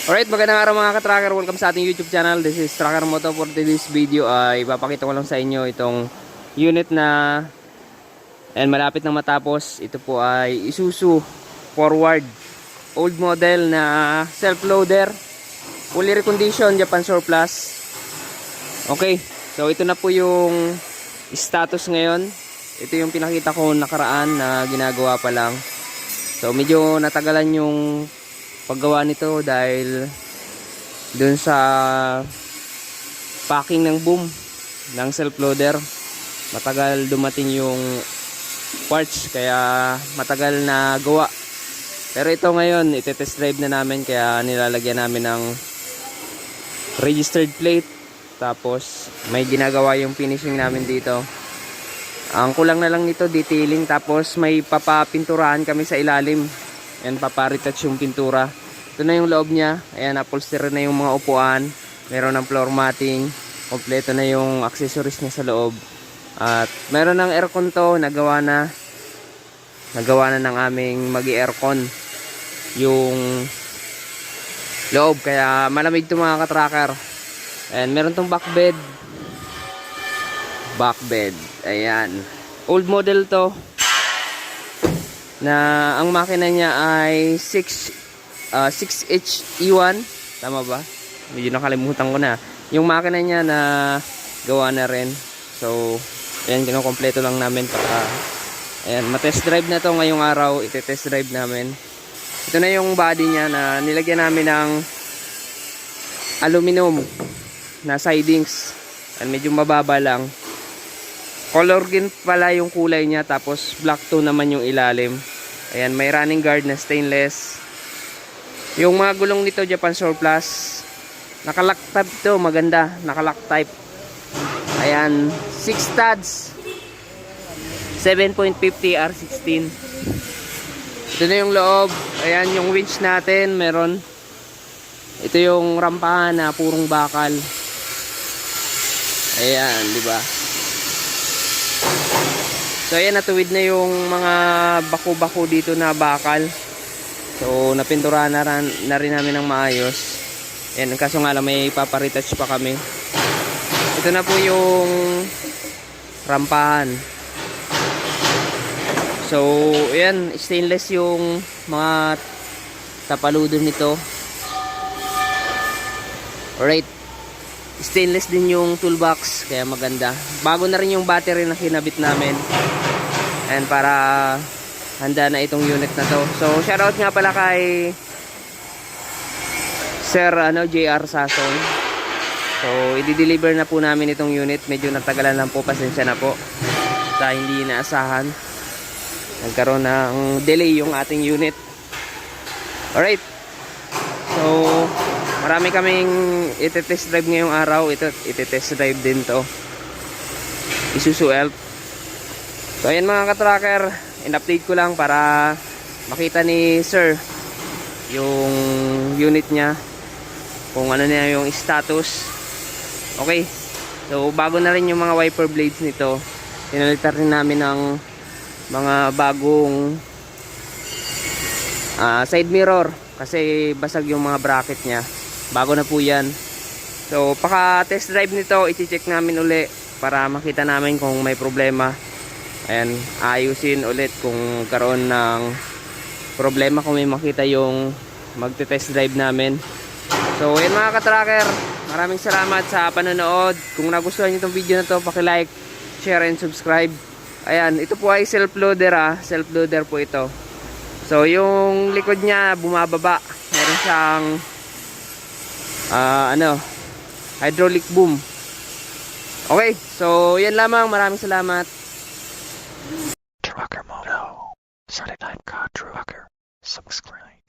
Alright, magandang araw mga ka-tracker. Welcome sa ating YouTube channel. This is Tracker Moto. For today's video ay ipapakita ko lang sa inyo itong unit na malapit na matapos. Ito po ay Isuzu Forward. Old model na self-loader. Fully reconditioned, Japan surplus. Okay, so ito na po yung status ngayon. Ito yung pinakita ko nakaraan na ginagawa pa lang. So medyo natagalan yung paggawa nito dahil dun sa packing ng boom ng self-loader, matagal dumating yung parts kaya matagal na gawa. Pero ito ngayon ite-test drive na namin, kaya nilalagyan namin ng registered plate, tapos may ginagawa yung finishing namin dito. Ang kulang na lang nito detailing, tapos may papapinturahan kami sa ilalim. Ayan, paparetouch yung pintura. Ito na yung loob niya. Ayan, upholstery na yung mga upuan. Meron ng floor matting. Kompleto na yung accessories niya sa loob. At meron ng aircon to. Nagawa na ng aming magi-aircon yung loob. Kaya malamig to mga ka-tracker. Ayan, meron tong back bed. Ayan. Old model to. Na ang makina niya ay 6H E1, tama ba? Medyo nakalimutan ko na. Yung makina niya na gawa na rin. So, ayan, kinukompleto lang namin para ayan, matest drive na to ngayong araw. Ite-test drive namin. Ito na yung body niya na nilagyan namin ng aluminum na sidings. And medyo mababa lang. Color green pala yung kulay niya, tapos black tone naman yung ilalim. Ayan, may running guard na stainless. Yung mga gulong nito Japan surplus. Naka-lock type to, maganda. Naka-lock type. Ayan, 6 studs. 7.50 R16. Ito na yung loob. Ayan, yung winch natin, meron. Ito yung rampahan na purong bakal. Ayan, di ba? So ayan, natuwid na yung mga bako-bako dito na bakal. So napinturahan na rin namin ng maayos. Ayan, kaso nga lang may paparetouch pa kami. Ito na po yung rampahan. So ayan, stainless yung mga tapaludo nito. Alright, stainless din yung toolbox, kaya maganda. Bago na rin yung battery na kinabit namin. And para handa na itong unit na to. So shoutout nga pala kay Sir JR Sason. So i-deliver na po namin itong unit. Medyo natagalan lang po, pasensya na po sa hindi inaasahan. Nagkaroon ng delay yung ating unit. Alright, so marami kaming ite-test drive ngayong araw. Ite-test drive din to Isuzu Elf. So ayan mga ka-tracker, in-update ko lang para makita ni Sir yung unit niya, kung ano na yung status. Okay, so bago na rin yung mga wiper blades nito. Pinalitan rin namin ng mga bagong side mirror kasi basag yung mga bracket niya. Bago na po yan. So paka-test drive nito, i-check namin uli para makita namin kung may problema. Ayan, ayusin ulit kung karoon ng problema, kung may makita yung magte-test drive namin. So ayan mga ka-tracker, maraming salamat sa panonood. Kung nagustuhan nyo itong video na to, paki-like, share and subscribe. Ayan, ito po ay self-loader self-loader po ito. So yung likod niya bumababa. Meron siyang hydraulic boom. Okay, so yan lamang. Maraming salamat. Tracker Moto. Certified car tracker. Subscribe.